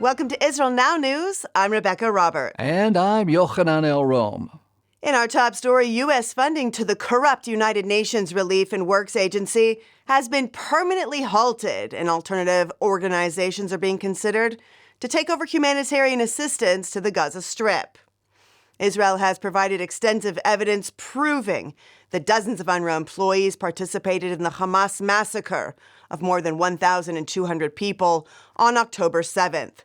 Welcome to Israel Now News. I'm Rebecca Robert. And I'm Yochanan El Rome. In our top story, U.S. funding to the corrupt United Nations Relief and Works Agency has been permanently halted, and alternative organizations are being considered to take over humanitarian assistance to the Gaza Strip. Israel has provided extensive evidence proving that dozens of UNRWA employees participated in the Hamas massacre of more than 1,200 people on October 7th.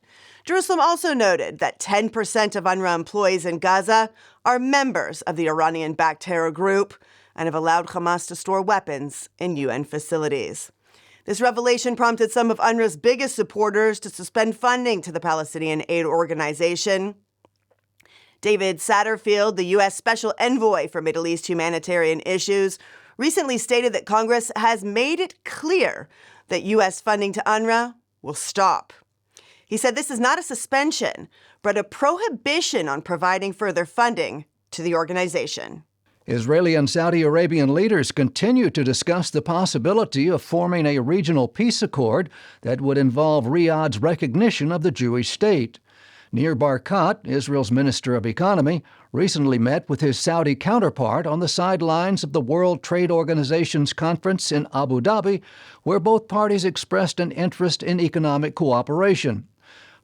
Jerusalem also noted that 10% of UNRWA employees in Gaza are members of the Iranian-backed terror group and have allowed Hamas to store weapons in UN facilities. This revelation prompted some of UNRWA's biggest supporters to suspend funding to the Palestinian aid organization. David Satterfield, the U.S. Special Envoy for Middle East humanitarian issues, recently stated that Congress has made it clear that U.S. funding to UNRWA will stop. He said this is not a suspension, but a prohibition on providing further funding to the organization. Israeli and Saudi Arabian leaders continue to discuss the possibility of forming a regional peace accord that would involve Riyadh's recognition of the Jewish state. Nir Barkat, Israel's Minister of Economy, recently met with his Saudi counterpart on the sidelines of the World Trade Organization's conference in Abu Dhabi, where both parties expressed an interest in economic cooperation.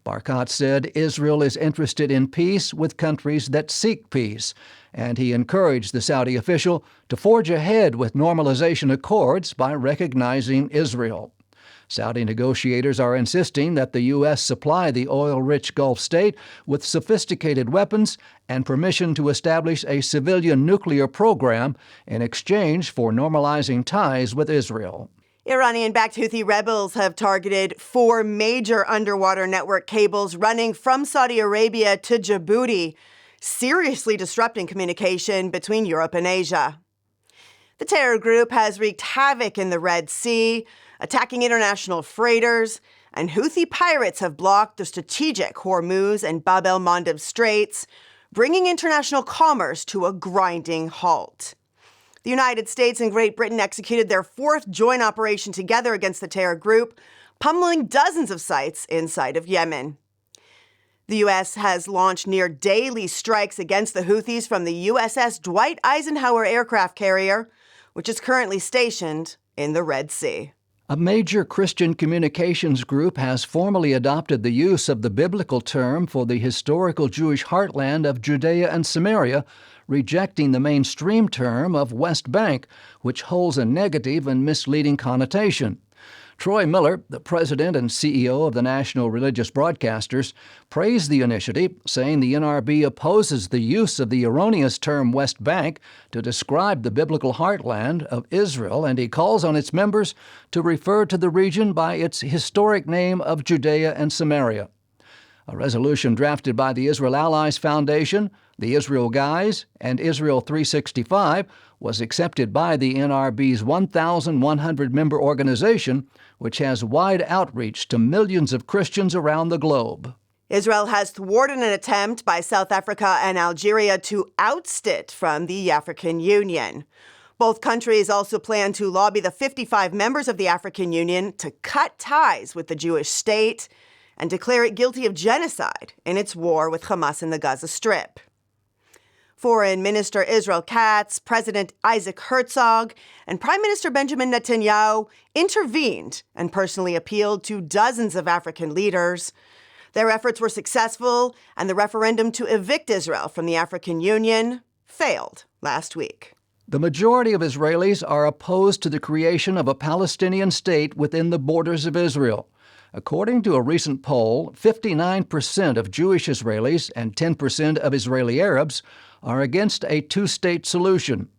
Barkat said Israel is interested in peace with countries that seek peace, and he encouraged the Saudi official to forge ahead with normalization accords by recognizing Israel. Saudi negotiators are insisting that the U.S. supply the oil-rich Gulf state with sophisticated weapons and permission to establish a civilian nuclear program in exchange for normalizing ties with Israel. Iranian-backed Houthi rebels have targeted 4 major underwater network cables running from Saudi Arabia to Djibouti, seriously disrupting communication between Europe and Asia. The terror group has wreaked havoc in the Red Sea, attacking international freighters, and Houthi pirates have blocked the strategic Hormuz and Bab el-Mandeb Straits, bringing international commerce to a grinding halt. The United States and Great Britain executed their 4th joint operation together against the terror group, pummeling dozens of sites inside of Yemen. The U.S. has launched near-daily strikes against the Houthis from the USS Dwight Eisenhower aircraft carrier, which is currently stationed in the Red Sea. A major Christian communications group has formally adopted the use of the biblical term for the historical Jewish heartland of Judea and Samaria, rejecting the mainstream term of West Bank, which holds a negative and misleading connotation. Troy Miller, the president and CEO of the National Religious Broadcasters, praised the initiative, saying the NRB opposes the use of the erroneous term West Bank to describe the biblical heartland of Israel, and he calls on its members to refer to the region by its historic name of Judea and Samaria. A resolution drafted by the Israel Allies Foundation, the Israel Guys, and Israel 365 was accepted by the NRB's 1,100-member organization, which has wide outreach to millions of Christians around the globe. Israel has thwarted an attempt by South Africa and Algeria to oust it from the African Union. Both countries also plan to lobby the 55 members of the African Union to cut ties with the Jewish state and declare it guilty of genocide in its war with Hamas in the Gaza Strip. Foreign Minister Israel Katz, President Isaac Herzog, and Prime Minister Benjamin Netanyahu intervened and personally appealed to dozens of African leaders. Their efforts were successful, and the referendum to evict Israel from the African Union failed last week. The majority of Israelis are opposed to the creation of a Palestinian state within the borders of Israel. According to a recent poll, 59% of Jewish Israelis and 10% of Israeli Arabs are against a two-state solution.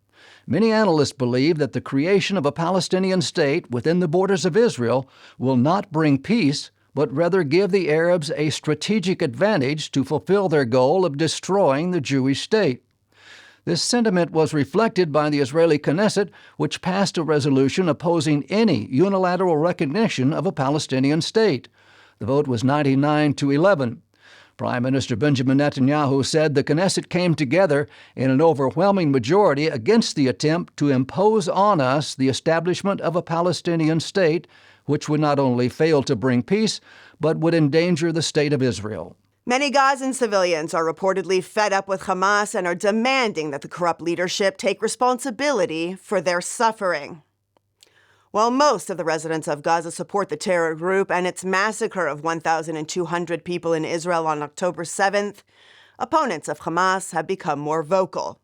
Many analysts believe that the creation of a Palestinian state within the borders of Israel will not bring peace, but rather give the Arabs a strategic advantage to fulfill their goal of destroying the Jewish state. This sentiment was reflected by the Israeli Knesset, which passed a resolution opposing any unilateral recognition of a Palestinian state. The vote was 99-11. Prime Minister Benjamin Netanyahu said the Knesset came together in an overwhelming majority against the attempt to impose on us the establishment of a Palestinian state, which would not only fail to bring peace, but would endanger the state of Israel. Many Gazan civilians are reportedly fed up with Hamas and are demanding that the corrupt leadership take responsibility for their suffering. While most of the residents of Gaza support the terror group and its massacre of 1,200 people in Israel on October 7th, opponents of Hamas have become more vocal.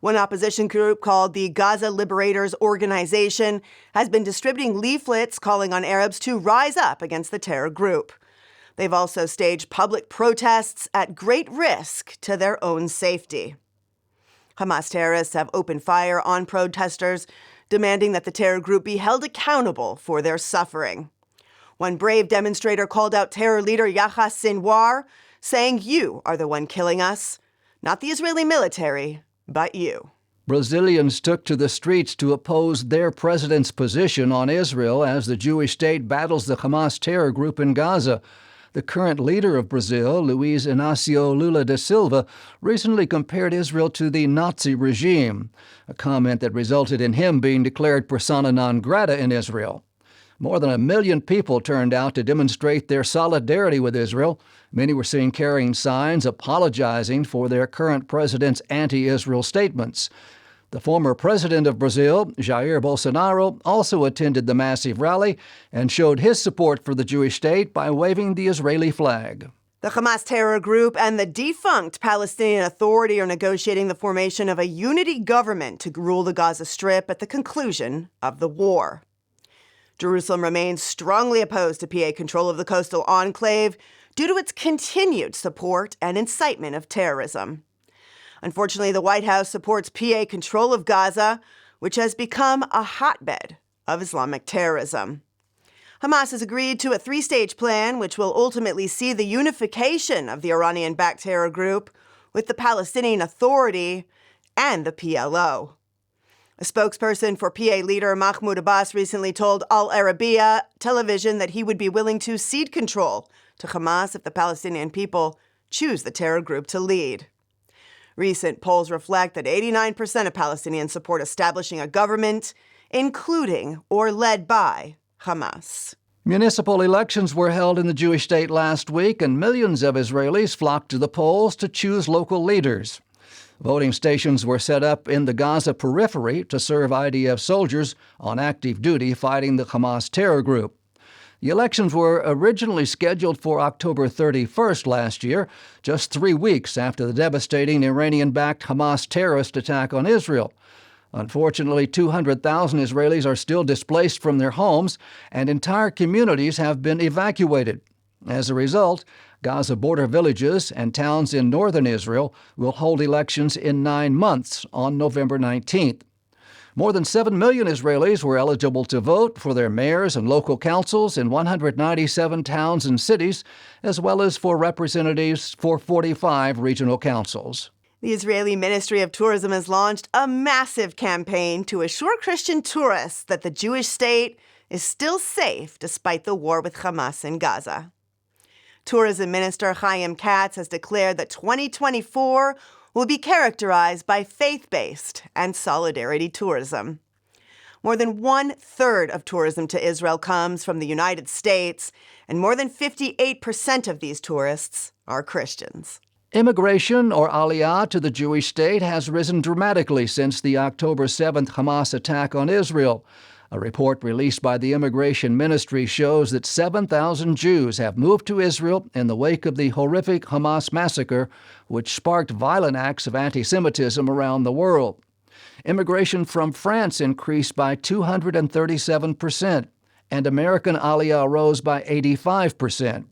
One opposition group called the Gaza Liberators Organization has been distributing leaflets calling on Arabs to rise up against the terror group. They've also staged public protests at great risk to their own safety. Hamas terrorists have opened fire on protesters, demanding that the terror group be held accountable for their suffering. One brave demonstrator called out terror leader Yahya Sinwar, saying, "You are the one killing us, not the Israeli military, but you." Brazilians took to the streets to oppose their president's position on Israel as the Jewish state battles the Hamas terror group in Gaza. The current leader of Brazil, Luiz Inácio Lula da Silva, recently compared Israel to the Nazi regime, a comment that resulted in him being declared persona non grata in Israel. More than 1 million people turned out to demonstrate their solidarity with Israel. Many were seen carrying signs apologizing for their current president's anti-Israel statements. The former president of Brazil, Jair Bolsonaro, also attended the massive rally and showed his support for the Jewish state by waving the Israeli flag. The Hamas terror group and the defunct Palestinian Authority are negotiating the formation of a unity government to rule the Gaza Strip at the conclusion of the war. Jerusalem remains strongly opposed to PA control of the coastal enclave due to its continued support and incitement of terrorism. Unfortunately, the White House supports PA control of Gaza, which has become a hotbed of Islamic terrorism. Hamas has agreed to a 3-stage plan, which will ultimately see the unification of the Iranian-backed terror group with the Palestinian Authority and the PLO. A spokesperson for PA leader Mahmoud Abbas recently told Al Arabiya television that he would be willing to cede control to Hamas if the Palestinian people choose the terror group to lead. Recent polls reflect that 89% of Palestinians support establishing a government, including or led by Hamas. Municipal elections were held in the Jewish state last week, and millions of Israelis flocked to the polls to choose local leaders. Voting stations were set up in the Gaza periphery to serve IDF soldiers on active duty fighting the Hamas terror group. The elections were originally scheduled for October 31st last year, just 3 weeks after the devastating Iranian-backed Hamas terrorist attack on Israel. Unfortunately, 200,000 Israelis are still displaced from their homes, and entire communities have been evacuated. As a result, Gaza border villages and towns in northern Israel will hold elections in 9 months on November 19th. More than 7 million Israelis were eligible to vote for their mayors and local councils in 197 towns and cities, as well as for representatives for 45 regional councils. The Israeli Ministry of Tourism has launched a massive campaign to assure Christian tourists that the Jewish state is still safe despite the war with Hamas in Gaza. Tourism Minister Chaim Katz has declared that 2024 will be characterized by faith-based and solidarity tourism. More than 1/3 of tourism to Israel comes from the United States, and more than 58% of these tourists are Christians. Immigration, or aliyah, to the Jewish state has risen dramatically since the October 7th Hamas attack on Israel. A report released by the Immigration Ministry shows that 7,000 Jews have moved to Israel in the wake of the horrific Hamas massacre, which sparked violent acts of anti-Semitism around the world. Immigration from France increased by 237%, and American aliyah rose by 85%.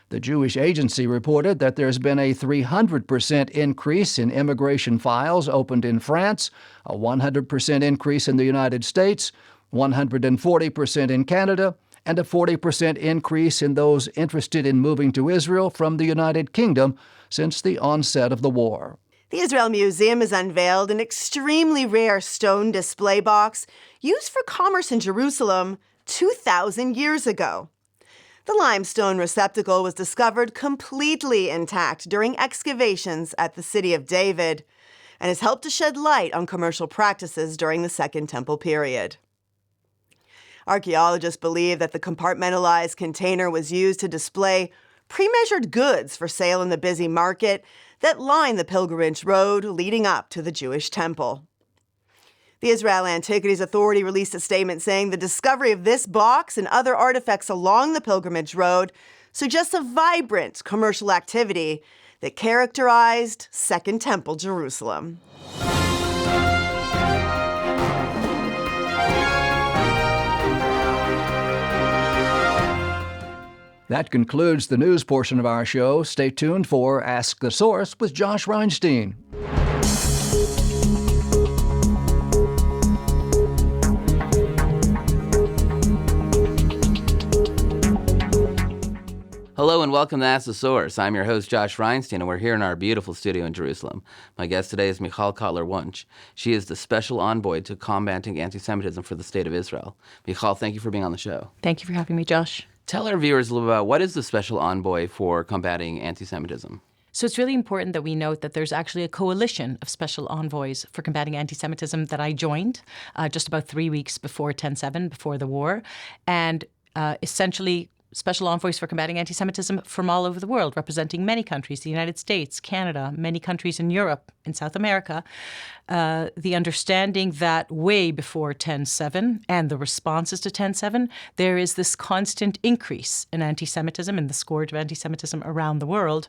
The Jewish Agency reported that there's been a 300% increase in immigration files opened in France, a 100% increase in the United States, 140% in Canada, and a 40% increase in those interested in moving to Israel from the United Kingdom since the onset of the war. The Israel Museum has unveiled an extremely rare stone display box used for commerce in Jerusalem 2,000 years ago. The limestone receptacle was discovered completely intact during excavations at the City of David and has helped to shed light on commercial practices during the Second Temple period. Archaeologists believe that the compartmentalized container was used to display pre-measured goods for sale in the busy market that line the pilgrimage road leading up to the Jewish temple. The Israel Antiquities Authority released a statement saying the discovery of this box and other artifacts along the pilgrimage road suggests a vibrant commercial activity that characterized Second Temple Jerusalem. That concludes the news portion of our show. Stay tuned for Ask the Source with Josh Reinstein. Hello and welcome to Ask the Source. I'm your host, Josh Reinstein, and we're here in our beautiful studio in Jerusalem. My guest today is Michal Cotler-Wunsch. She is the special envoy to combating anti-Semitism for the State of Israel. Michal, thank you for being on the show. Thank you for having me, Josh. Tell our viewers a little about what is the special envoy for combating anti-Semitism? So it's really important that we note that there's actually a coalition of special envoys for combating anti-Semitism that I joined just about 3 weeks before 10/7, before the war, and essentially special envoys for combating anti-Semitism from all over the world, representing many countries, the United States, Canada, many countries in Europe, in South America. The understanding that way before 10/7 and the responses to 10/7, there is this constant increase in anti-Semitism and the scourge of anti-Semitism around the world,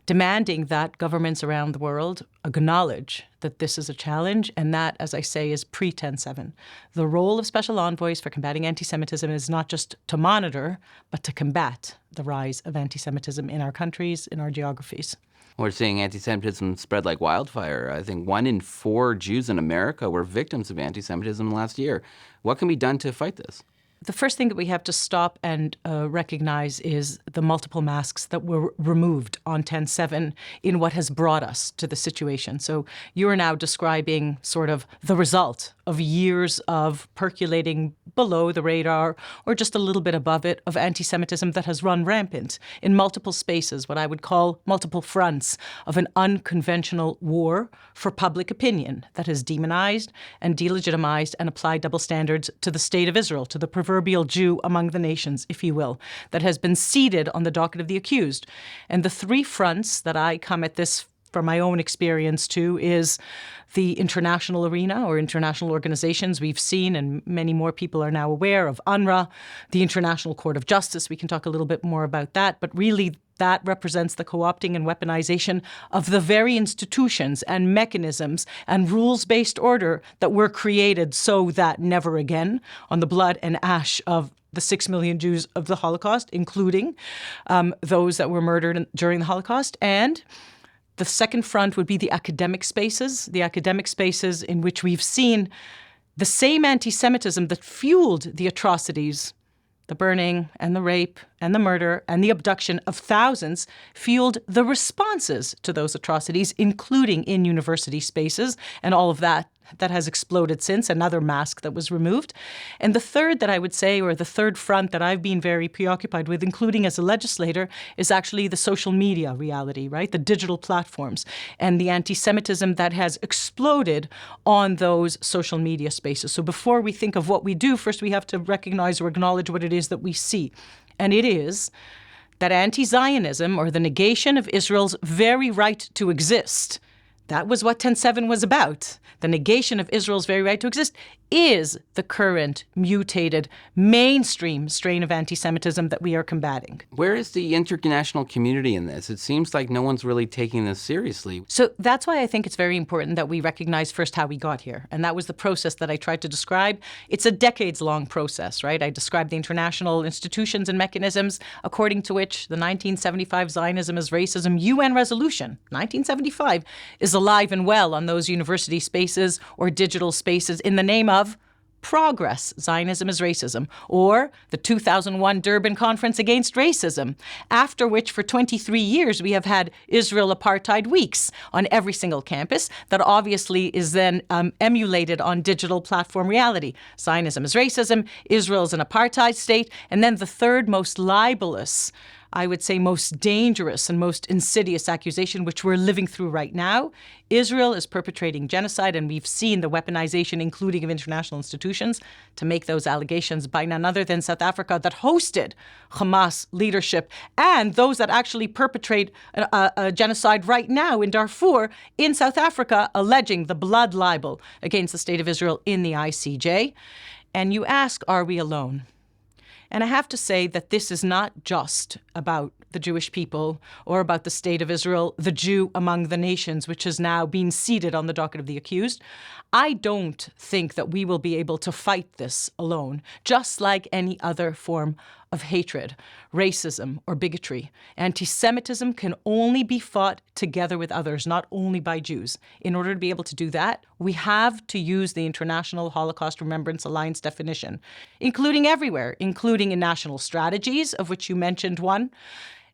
demanding that governments around the world acknowledge that this is a challenge, and that, as I say, is pre-10/7. The role of special envoys for combating anti-Semitism is not just to monitor, but to combat the rise of anti-Semitism in our countries, in our geographies. We're seeing anti-Semitism spread like wildfire. I think 1 in 4 Jews in America were victims of anti-Semitism last year. What can be done to fight this? The first thing that we have to stop and recognize is the multiple masks that were removed on 10/7 in what has brought us to the situation. So you are now describing sort of the result of years of percolating below the radar or just a little bit above it of anti-Semitism that has run rampant in multiple spaces, what I would call multiple fronts of an unconventional war for public opinion that has demonized and delegitimized and applied double standards to the State of Israel, to the proverbial Jew among the nations, if you will, that has been seated on the docket of the accused. And the 3 fronts that I come at this from my own experience too is the international arena or international organizations we've seen, and many more people are now aware of UNRWA, the International Court of Justice. We can talk a little bit more about that, but really that represents the co-opting and weaponization of the very institutions and mechanisms and rules-based order that were created so that never again, on the blood and ash of the 6 million Jews of the Holocaust, including those that were murdered during the Holocaust. And the second front would be the academic spaces in which we've seen the same anti-Semitism that fueled the atrocities, the burning and the rape and the murder and the abduction of thousands, fueled the responses to those atrocities, including in university spaces, and all of that has exploded since, another mask that was removed. And the third that I would say, or the third front that I've been very preoccupied with, including as a legislator, is actually the social media reality, right? The digital platforms and the anti-Semitism that has exploded on those social media spaces. So before we think of what we do, first we have to recognize or acknowledge what it is that we see. And it is that anti-Zionism, or the negation of Israel's very right to exist, that was what 10/7 was about. The negation of Israel's very right to exist is the current mutated mainstream strain of anti-Semitism that we are combating. Where is the international community in this? It seems like no one's really taking this seriously. So that's why I think it's very important that we recognize first how we got here. And that was the process that I tried to describe. It's a decades-long process, right? I described the international institutions and mechanisms according to which the 1975 Zionism is Racism UN resolution, 1975, is alive and well on those university spaces or digital spaces in the name of progress. Zionism is racism. Or the 2001 Durban Conference Against Racism, after which for 23 years we have had Israel Apartheid Weeks on every single campus that obviously is then emulated on digital platform reality. Zionism is racism, Israel is an apartheid state, and then the third most libelous I would say, most dangerous and most insidious accusation, which we're living through right now. Israel is perpetrating genocide, and we've seen the weaponization, including of international institutions, to make those allegations by none other than South Africa, that hosted Hamas leadership and those that actually perpetrate a genocide right now in Darfur in South Africa, alleging the blood libel against the state of Israel in the ICJ. And you ask, are we alone? And I have to say that this is not just about the Jewish people or about the state of Israel, the Jew among the nations, which has now been seated on the docket of the accused. I don't think that we will be able to fight this alone, just like any other form of hatred, racism, or bigotry. Anti-Semitism can only be fought together with others, not only by Jews. In order to be able to do that, we have to use the International Holocaust Remembrance Alliance definition, including everywhere, including in national strategies, of which you mentioned one.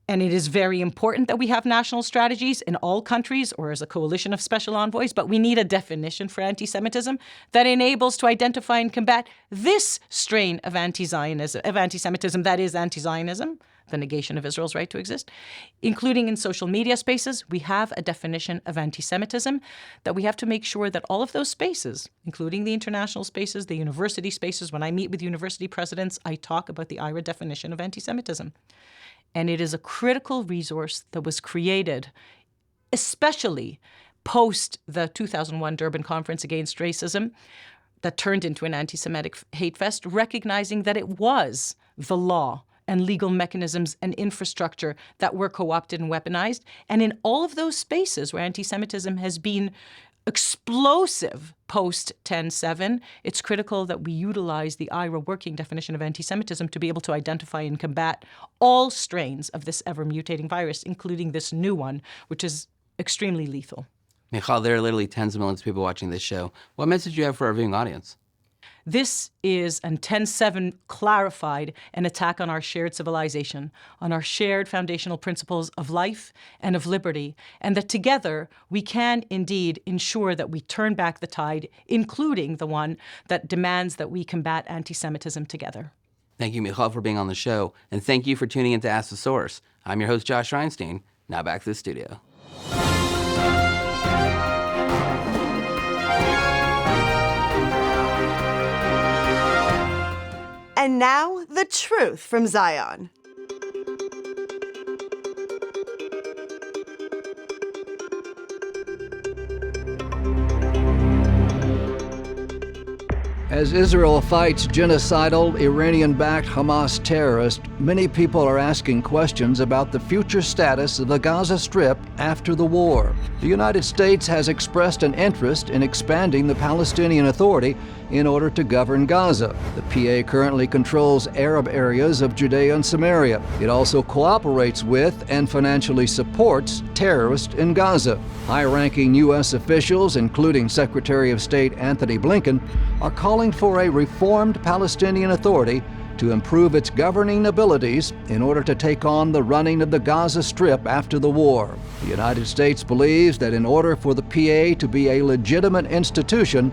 And it is very important that we have national strategies in all countries or as a coalition of special envoys, but we need a definition for anti-Semitism that enables to identify and combat this strain of anti-Semitism, that is anti-Zionism, the negation of Israel's right to exist, including in social media spaces. We have a definition of anti-Semitism that we have to make sure that all of those spaces, including the international spaces, the university spaces, when I meet with university presidents, I talk about the IRA definition of anti-Semitism. And it is a critical resource that was created, especially post the 2001 Durban Conference Against Racism, that turned into an anti-Semitic hate fest, recognizing that it was the law and legal mechanisms and infrastructure that were co-opted and weaponized. And in all of those spaces where anti-Semitism has been explosive post 10/7, it's critical that we utilize the IRA working definition of anti-Semitism to be able to identify and combat all strains of this ever-mutating virus, including this new one, which is extremely lethal. Michal, there are literally tens of millions of people watching this show. What message do you have for our viewing audience? This is, and 10/7 clarified, an attack on our shared civilization, on our shared foundational principles of life and of liberty, and that together we can indeed ensure that we turn back the tide, including the one that demands that we combat anti-Semitism together. Thank you, Michal, for being on the show, and thank you for tuning in to Ask the Source. I'm your host, Josh Reinstein. Now back to the studio. And now, the truth from Zion. As Israel fights genocidal, Iranian-backed Hamas terrorists, many people are asking questions about the future status of the Gaza Strip after the war. The United States has expressed an interest in expanding the Palestinian Authority in order to govern Gaza. The PA currently controls Arab areas of Judea and Samaria. It also cooperates with and financially supports terrorists in Gaza. High-ranking U.S. officials, including Secretary of State Anthony Blinken, are calling for a reformed Palestinian Authority to improve its governing abilities in order to take on the running of the Gaza Strip after the war. The United States believes that in order for the PA to be a legitimate institution,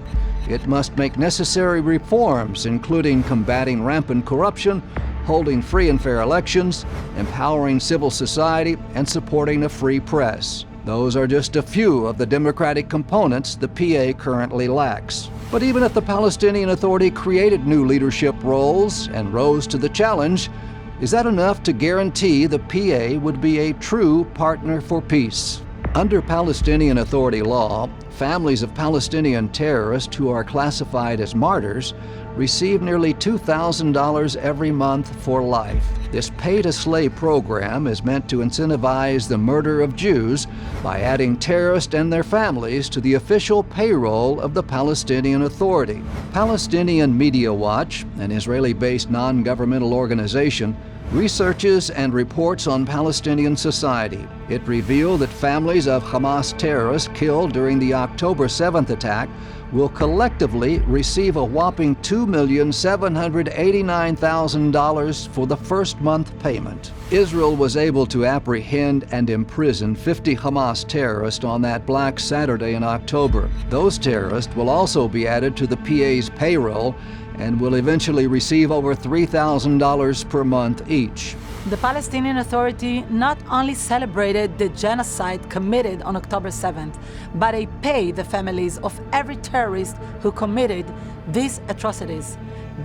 it must make necessary reforms, including combating rampant corruption, holding free and fair elections, empowering civil society, and supporting a free press. Those are just a few of the democratic components the PA currently lacks. But even if the Palestinian Authority created new leadership roles and rose to the challenge, is that enough to guarantee the PA would be a true partner for peace? Under Palestinian Authority law, families of Palestinian terrorists who are classified as martyrs receive nearly $2,000 every month for life. This pay-to-slay program is meant to incentivize the murder of Jews by adding terrorists and their families to the official payroll of the Palestinian Authority. Palestinian Media Watch, an Israeli-based non-governmental organization, researches and reports on Palestinian society. It revealed that families of Hamas terrorists killed during the October 7th attack will collectively receive a whopping $2,789,000 for the first month payment. Israel was able to apprehend and imprison 50 Hamas terrorists on that Black Saturday in October. Those terrorists will also be added to the PA's payroll and will eventually receive over $3,000 per month each. The Palestinian Authority not only celebrated the genocide committed on October 7th, but they paid the families of every terrorist who committed these atrocities.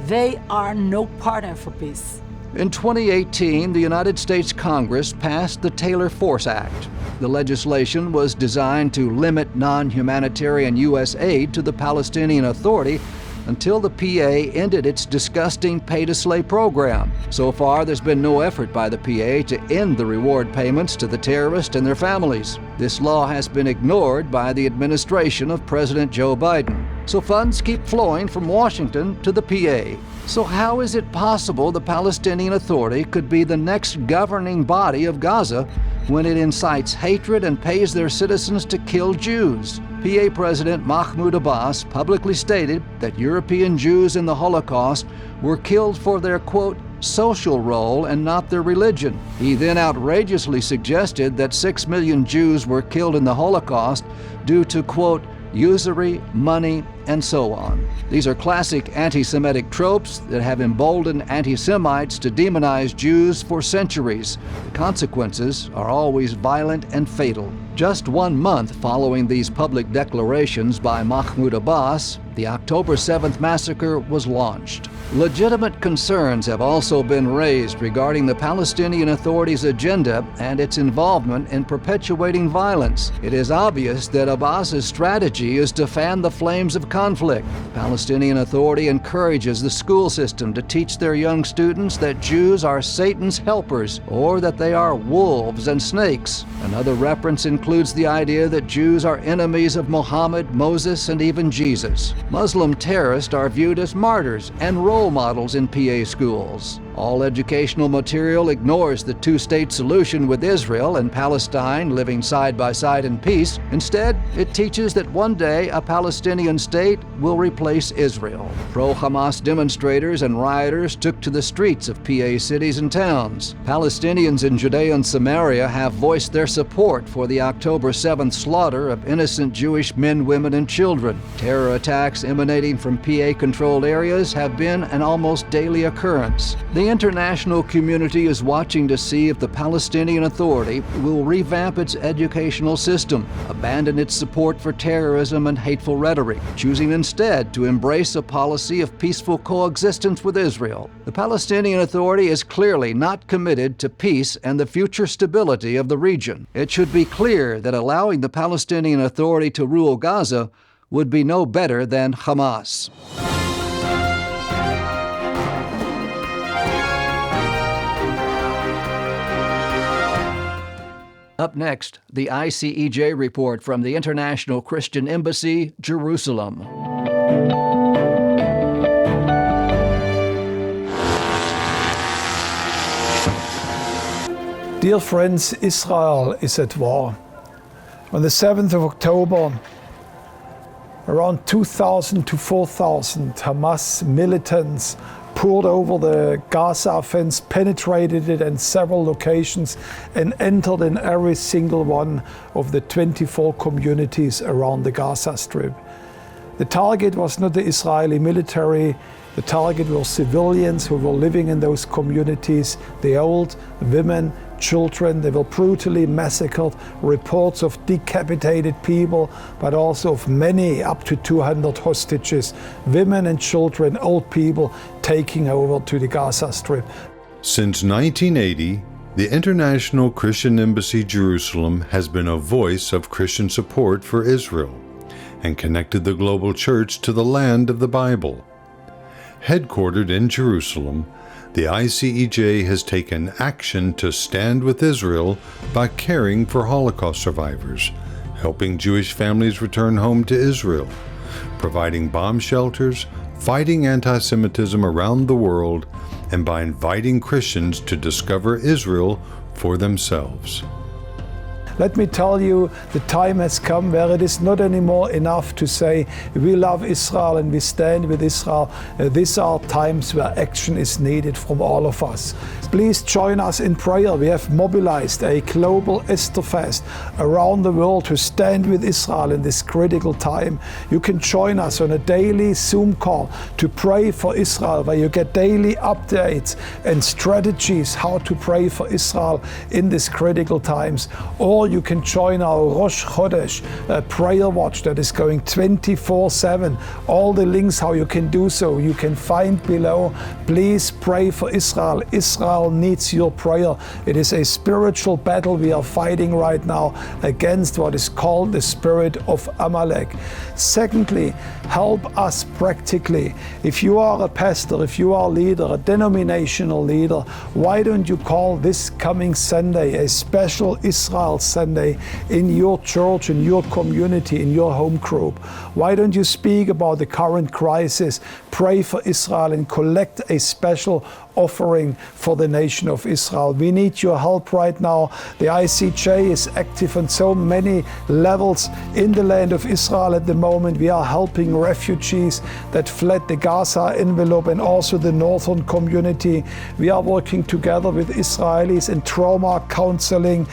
They are no partner for peace. In 2018, the United States Congress passed the Taylor Force Act. The legislation was designed to limit non-humanitarian U.S. aid to the Palestinian Authority until the PA ended its disgusting pay-to-slay program. So far, there's been no effort by the PA to end the reward payments to the terrorists and their families. This law has been ignored by the administration of President Joe Biden. So funds keep flowing from Washington to the PA. So how is it possible the Palestinian Authority could be the next governing body of Gaza when it incites hatred and pays their citizens to kill Jews? PA President Mahmoud Abbas publicly stated that European Jews in the Holocaust were killed for their, quote, social role and not their religion. He then outrageously suggested that 6 million Jews were killed in the Holocaust due to, quote, usury, money, and so on. These are classic anti-Semitic tropes that have emboldened anti-Semites to demonize Jews for centuries. The consequences are always violent and fatal. Just 1 month following these public declarations by Mahmoud Abbas, the October 7th massacre was launched. Legitimate concerns have also been raised regarding the Palestinian Authority's agenda and its involvement in perpetuating violence. It is obvious that Abbas's strategy is to fan the flames of conflict. The Palestinian Authority encourages the school system to teach their young students that Jews are Satan's helpers or that they are wolves and snakes. Another reference includes the idea that Jews are enemies of Muhammad, Moses, and even Jesus. Muslim terrorists are viewed as martyrs and role models in PA schools. All educational material ignores the two-state solution with Israel and Palestine living side by side in peace. Instead, it teaches that one day a Palestinian state will replace Israel. Pro-Hamas demonstrators and rioters took to the streets of PA cities and towns. Palestinians in Judea and Samaria have voiced their support for the October 7th slaughter of innocent Jewish men, women, and children. Terror attacks emanating from PA-controlled areas have been an almost daily occurrence. The international community is watching to see if the Palestinian Authority will revamp its educational system, abandon its support for terrorism and hateful rhetoric, choosing instead to embrace a policy of peaceful coexistence with Israel. The Palestinian Authority is clearly not committed to peace and the future stability of the region. It should be clear that allowing the Palestinian Authority to rule Gaza would be no better than Hamas. Up next, the ICJ report from the International Christian Embassy, Jerusalem. Dear friends, Israel is at war. On the 7th of October, around 2,000 to 4,000 Hamas militants poured over the Gaza fence, penetrated it in several locations, and entered in every single one of the 24 communities around the Gaza Strip. The target was not the Israeli military. The target were civilians who were living in those communities, the old, women, children. They were brutally massacred. Reports of decapitated people, but also of many, up to 200 hostages, women and children, old people, taking over to the Gaza Strip. Since 1980, the International Christian Embassy Jerusalem has been a voice of Christian support for Israel and connected the global church to the land of the Bible. Headquartered in Jerusalem, the ICEJ has taken action to stand with Israel by caring for Holocaust survivors, helping Jewish families return home to Israel, providing bomb shelters, fighting anti-Semitism around the world, and by inviting Christians to discover Israel for themselves. Let me tell you, the time has come where it is not anymore enough to say we love Israel and we stand with Israel. These are times where action is needed from all of us. Please join us in prayer. We have mobilized a global Esther fast around the world to stand with Israel in this critical time. You can join us on a daily Zoom call to pray for Israel, where you get daily updates and strategies how to pray for Israel in these critical times. Or you can join our Rosh Chodesh prayer watch that is going 24/7. All the links how you can do so you can find below. Please pray for Israel. Israel needs your prayer. It is a spiritual battle we are fighting right now against what is called the spirit of Amalek. Secondly, help us practically. If you are a pastor, if you are a leader, a denominational leader, why don't you call this coming Sunday a special Israel Sunday in your church, in your community, in your home group? Why don't you speak about the current crisis, pray for Israel, and collect a special offering for the nation of Israel? We need your help right now. The ICJ is active on so many levels in the land of Israel at the moment. We are helping refugees that fled the Gaza envelope and also the northern community. We are working together with Israelis in trauma counseling.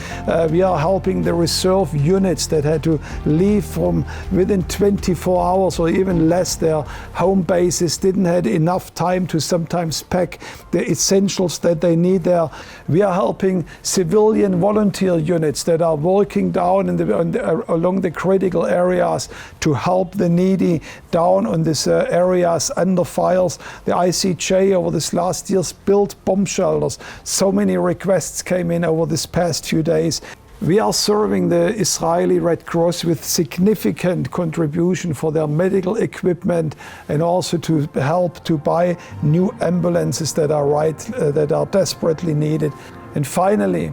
We are helping the reserve units that had to leave from within 24 hours or even less. Their home bases didn't have enough time to sometimes pack the essentials that they need there. We are helping civilian volunteer units that are working down along the critical areas to help the needy down on these areas under fires. The ICJ over this last year built bomb shelters. So many requests came in over this past few days. We are serving the Israeli Red Cross with significant contribution for their medical equipment and also to help to buy new ambulances that are desperately needed. And finally,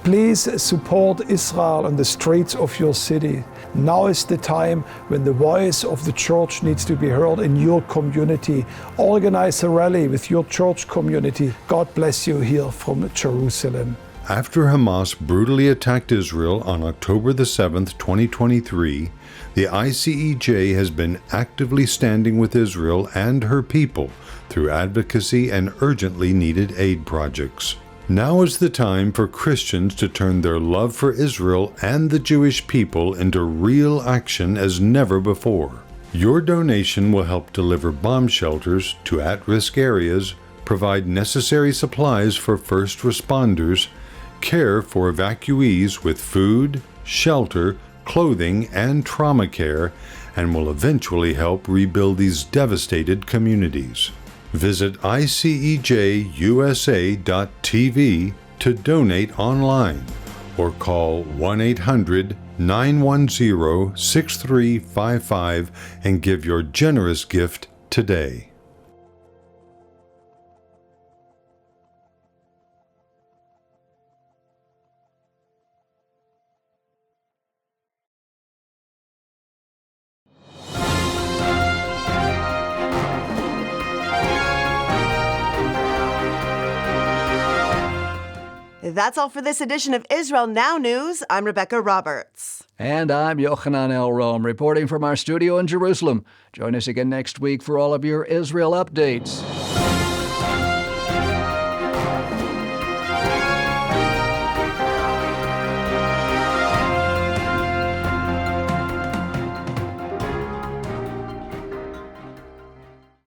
please support Israel on the streets of your city. Now is the time when the voice of the church needs to be heard in your community. Organize a rally with your church community. God bless you here from Jerusalem. After Hamas brutally attacked Israel on October the 7th, 2023, the ICEJ has been actively standing with Israel and her people through advocacy and urgently needed aid projects. Now is the time for Christians to turn their love for Israel and the Jewish people into real action as never before. Your donation will help deliver bomb shelters to at-risk areas, provide necessary supplies for first responders, care for evacuees with food, shelter, clothing, and trauma care, and will eventually help rebuild these devastated communities. Visit ICEJUSA.tv to donate online or call 1-800-910-6355 and give your generous gift today. That's all for this edition of Israel Now News. I'm Rebecca Roberts. And I'm Yochanan El Rome, reporting from our studio in Jerusalem. Join us again next week for all of your Israel updates.